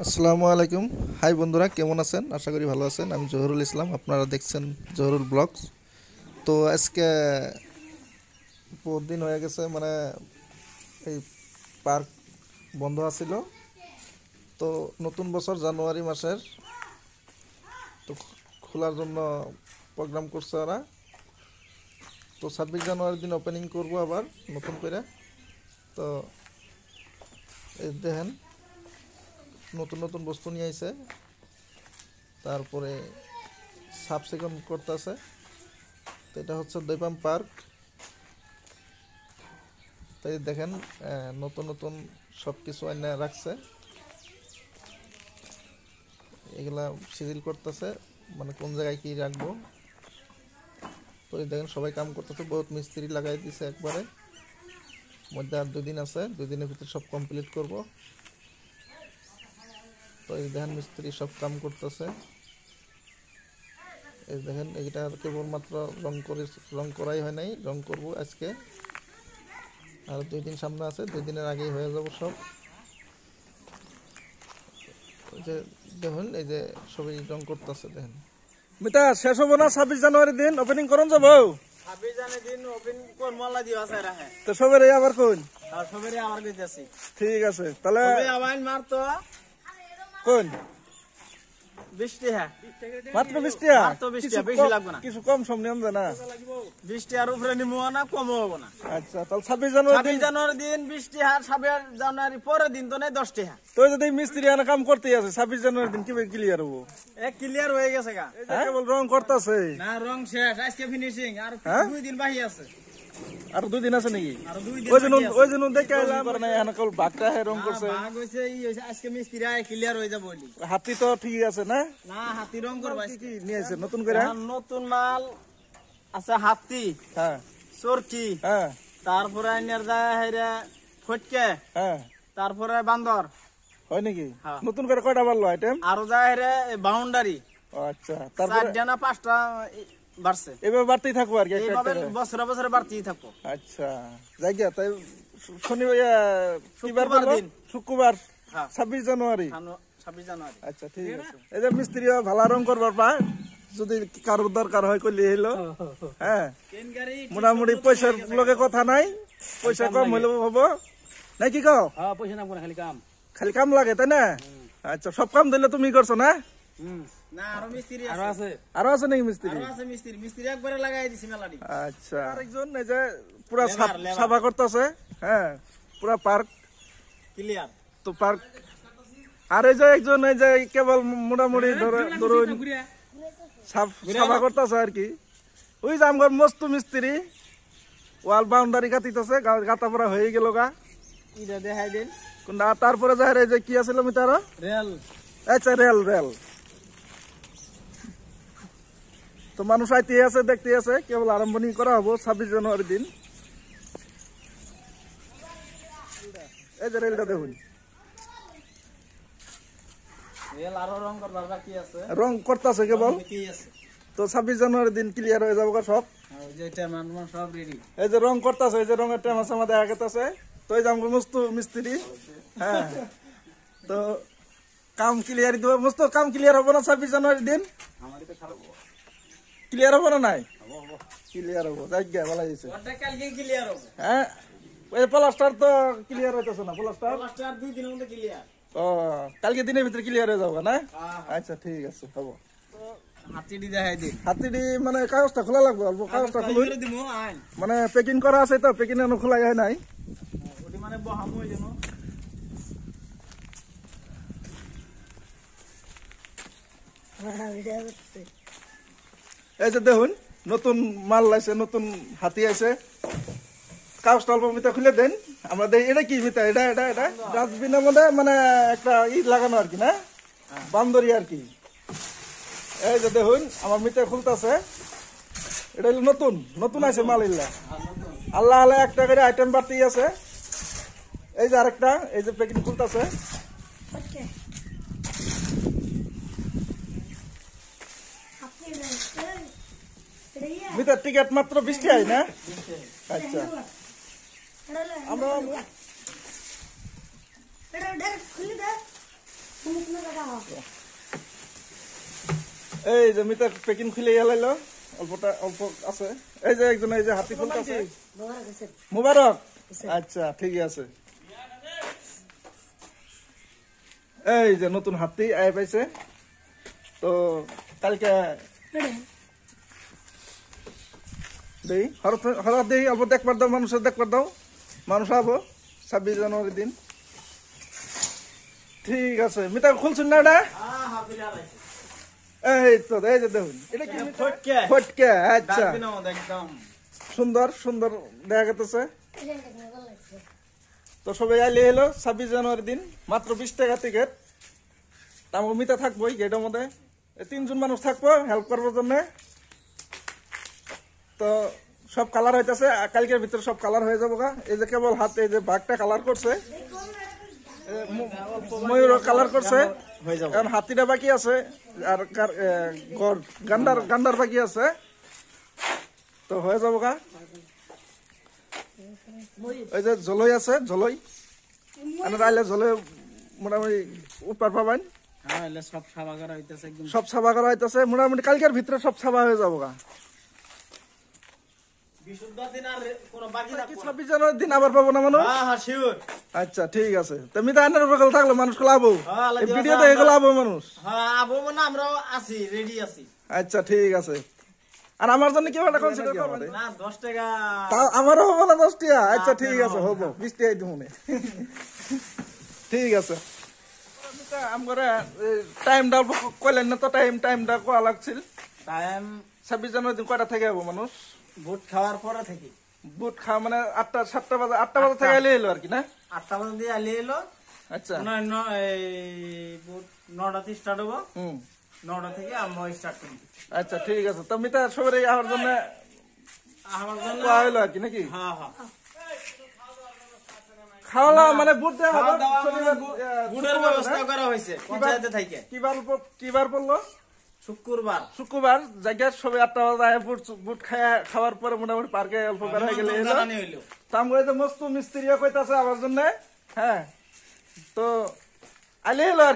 আসসালামু আলাইকুম। হাই বন্ধুরা, কেমন আছেন? আশা করি ভালো আছেন। আমি জহুরুল ইসলাম, আপনারা দেখছেন জহুরুল ব্লগস। তো আজকে বহুত দিন হয়ে গেছে, মানে এই পার্ক বন্ধ আছিল। তো নতুন বছর জানুয়ারি মাসের, তো খোলার জন্য প্রোগ্রাম করছে ওরা। তো 26 জানুয়ারির দিন ওপেনিং করব আবার নতুন করে। তো এই দেখেন, নতুন নতুন বস্তু নিয়ে আইছে, তারপরে সাফ সিকুন করতেছে। তো এটা হচ্ছে দৈপাম পার্ক। তাই দেখেন, নতুন নতুন সব কিছু এনে রাখছে, এগুলা সিরিল করতেছে, মানে কোন জায়গায় কি রাখবো। তো এই দেখেন সবাই কাম করতেছে, বহুত মিস্ত্রি লাগাই দিছে একবারে। মধ্যে আর 2 দিন আছে, 2 দিনের ভিতরে সব কমপ্লিট করব। তো এই দেখেন মিস্ত্রি সব কাম করতেছে। এই দেখেন এইটা কেবলমাত্র রং করাই হয় নাই, রং করব আজকে। আর 2 দিন সামনে আছে, 2 দিনের আগেই হয়ে যাব সব। ওই যে দেখুন, এই যে সবাই রং করতেছে, দেখেন। মিতা শেষ হবো না 26 জানুয়ারি দিন ওপেনিং করন যাব? 26 জানুয়ারি দিন ওপেনিং কোন মহল্লা দিও আছে রাহে তো সবের আবার কোন? আর সবেরে আবার কইতাছি। ঠিক আছে, তাহলে তবে আবাইন মারতো কোন 20 টাকা, মাত্র 20 টাকা? মাত্র 20 টাকা, বেশি লাগবে না। কিছু কম সম নিয়ম না? 20 টাকার উপরে নিমো না, কমও হবে না। আচ্ছা, তাহলে 26 জানুয়ারি 26 জানুয়ারি দিন 20 টাকা, 26 জানুয়ারি পরের দিন তো নাই 10 টাকা। তো যদি মিস্ত্রি আনা কাম করতেই আছে, 26 জানুয়ারি দিন কিভাবে ক্লিয়ার হবো? ক্লিয়ার হয়ে গেছে গা। এই যে কেবল রং করতেছে না, রং শেষ, আজকে ফিনিশিং, আর 2 দিন বাকি আছে। আর 2 দিন আছে নাকি? আর 2 দিন ওই জন্য দেখে এলাম না, এখন কেবল বাঘটা রং করছে। ভাগ হইছে, হইছে আজকে মিস্ত্রি আয় ক্লিয়ার হয়ে যাবে বলি। হাতি তো ঠিক আছে না? না, হাতি রং করবা। কি নিয়েছে নতুন করে? নতুন মাল আছে, হাতি, হ্যাঁ চরকি, হ্যাঁ তারপরে আইনার যায় হেরে ফটকে, হ্যাঁ, তারপরে বান্দর, হয় নাকি? হ্যাঁ। নতুন করে কয়টা বাড়লো আইটেম? আরো যায় হেরে বাউন্ডারি। আচ্ছা, তারপরে 4টা না 5টা বাড়ছে। এবার বাড়তেই থাকবো আর কি একটা এইভাবে একটা। বছরে বছরে বাড়তেই থাকবো। আচ্ছা, যাই গিয়া তাই। শনিবার কিবার শুক্রবার বললো? দিন। শুক্রবার, হ্যাঁ, 26 জানুয়ারি। 26 জানুয়ারি। আচ্ছা, ঠিক আছে। এই যে মিস্ত্রি ভালো রং করবার পায়, যদি কারোর দরকার হয় করলে হইলো। হ্যাঁ, মোটামুটি পয়সার লগে কথা নাই, পয়সা কম হইলেও হবো নাকি? কও পয়সা না খালি কাম, খালি কাম লাগে, তাই না? আচ্ছা, সব কাম দিলে তুমি করছো না? না, আরো মিস্ত্রি আছে। আরো আছে নাকি মিস্ত্রি? আরো আছে মিস্ত্রি, মিস্ত্রি একবারে লাগাই দিছি মেলাডি। আচ্ছা, আরেকজন এই যে পুরা লেবার। সাফা করতেছে। হ্যাঁ, পুরা পার্ক ক্লিয়ার। তো পার্ক। আর এই যে একজন এই যে কেবল মোটামুটি ধরুন সাফা করতেছে আর কি। ওই যে আমার মস্ত মিস্ত্রি ওয়াল বাউন্ডারি গাতিতেছে, গাতা পড়া হয়ে গেল গা। এটা দেখাই দিন। কোনটা? তারপরে যাই এই যে কি আছিল মিটার? রেল। আচ্ছা, রেল। তো মানুষ আইতে আছে, দেখতে আছে, কেবল আরম্ভনি করা হবো 26 জানুয়ারি দিন। এই যে রেলটা দেখুন, রেল আরো রং করবার বাকি আছে। রং করতেছে কেবল। কি আছে? তো 26 জানুয়ারি দিন ক্লিয়ার হয়ে যাবো সব। ওই যে এটা মানুষ সব রেডি। এই যে রং করতেছে, এই যে রঙের টাইম আছে আমাদের আগে আছে। তো এই যে আমার মস্ত মিস্ত্রি। হ্যাঁ, তো কাম ক্লিয়ার দিব, মস্ত কাম ক্লিয়ার হবো না 26 জানুয়ারি দিন? ক্লিয়ার হবো না? নাই ক্লিয়ার হবো, যাই গিয়া ভালো হয়েছে। ওটা কালকে ক্লিয়ার হবে। হ্যাঁ, ওই প্লাস্টার তো ক্লিয়ার হইতেছে না, প্লাস্টার। প্লাস্টার 2 দিনের মধ্যে ক্লিয়ার। ও, কালকে দিনের ভিতরে ক্লিয়ার হয়ে যাবো না? আচ্ছা, ঠিক আছে, হবো। হাতিডি দেখাই দিন। হাতিডি মানে কাগজটা খোলা লাগবে, অল্প কাগজটা খুলুন। দিমু আইন। মানে প্যাকিং করা আছে তো, প্যাকিং এখনো খোলাই হয় নাই। ওটি মানে বহামু হইলো। এই যে দেখুন, নতুন মাল লাইছে, নতুন হাতি আছে। কাগজটা অল্প মিতা খুলে দেন, আমরা দেখি এটা কি মিতা। এটা এটা এটা ডাস্টবিনের মধ্যে মানে একটা লাগানো আর কি, না বান্দরি আর কি। এই যে দেখুন, আমার মিতা খুলতেছে। এটা হলো নতুন নতুন আছে মাল। ইল্লা আল্লাহ আল্লাহ একটা করে আইটেম বাড়তেই আছে। এই যে আরেকটা, এই যে প্যাকেট খুলতেছে। মিটার টিকিট মাত্র 20 টাকাই না? আচ্ছা, আমরা এই যে মিতা প্যাকিং খুলে গেলাইলো অল্পটা অল্প আছে এই যে একজন এই যে হাতি খুলতেছে মুবারক আচ্ছা ঠিক আছে এই যে নতুন হাতি আয় পাইছে তো কালকে দেই হঠাৎ দেই অল্প দেখবার দাও মানুষের দেখবার দাও মানুষ আবো 26 জানুয়ারি দিন ঠিক আছে মিতা খুলছেন না এটা এই তো এই যে দেখুন এটা কি ফটকে আচ্ছা একদম সুন্দর সুন্দর দেখা গেছে তো সবাই আইলে এলো 26 জানুয়ারি দিন মাত্র 20 টাকা টিকিট আমার মিতা থাকবো গেটের মধ্যে 3 জন মানুষ থাকবো হেল্প করবার জন্য তো সব কালার হইতেছে কালকের ভিতরে সব কালার হয়ে যাবো এই যে কেবল হাতে এই যে বাঘটা কালার করছে ময়ূর কালার করছে এখন হাতিটা বাকি আছে আর গান্ডার বাকি আছে তো হয়ে যাবো ওই যে জলই আছে জলই আইলে জলে মোটামুটি উপার পাবেন সব সাবা করা হইতেছে মোটামুটি কালকের ভিতরে সব সাবা হয়ে যাবো 26 জানুয়ারির দিন আবার পাবো না মানুষ আচ্ছা ঠিক আছে তুমি তো আইনের উপর থাকলো মানুষ লাভ ভিডিও দেখে লাভ মানুষ আচ্ছা ঠিক আছে আর আমার জন্য কি একটা কনসিডার করবেন না 10 টাকা আমারও হবো না 10 টাকা আচ্ছা ঠিক আছে হবো 20 টাকাই দিব ঠিক আছে আমরা টাইমটা কইলেন না তো টাইমটা কোয়া লাগছিল টাইম 26 জানুয়ারি দিন কয়টা থেকে যাবো মানুষ বুট খাওয়ার পরে থেকে বুট খাওয়া মানে 8টা বাজে থেকে এলে এলো আর কি না 8টা বাজে দিয়ে আলি এলো আচ্ছা বুট 9টা স্টার্ট হবো হুম 9টা থেকে আমরা স্টার্ট করি আচ্ছা ঠিক আছে তো মিতা সবাই আমার জন্য কোয়া হইলো আর কি নাকি খাওয়া মানে বুট দেওয়া হবে বুটের ব্যবস্থা করা হয়েছে পঞ্চায়েতে থেকে কিবার পড়লো শুক্রবার জায়গায় সবাই 8টা বাজে বুট খাওয়ার পরে মোটামুটি পার্কে অল্প বের হয়ে গেলে এলো তামগড়ে তো মস্ত মিস্ত্রিও কইতাছে আমার জন্য হ্যাঁ তো আইলে এলো আর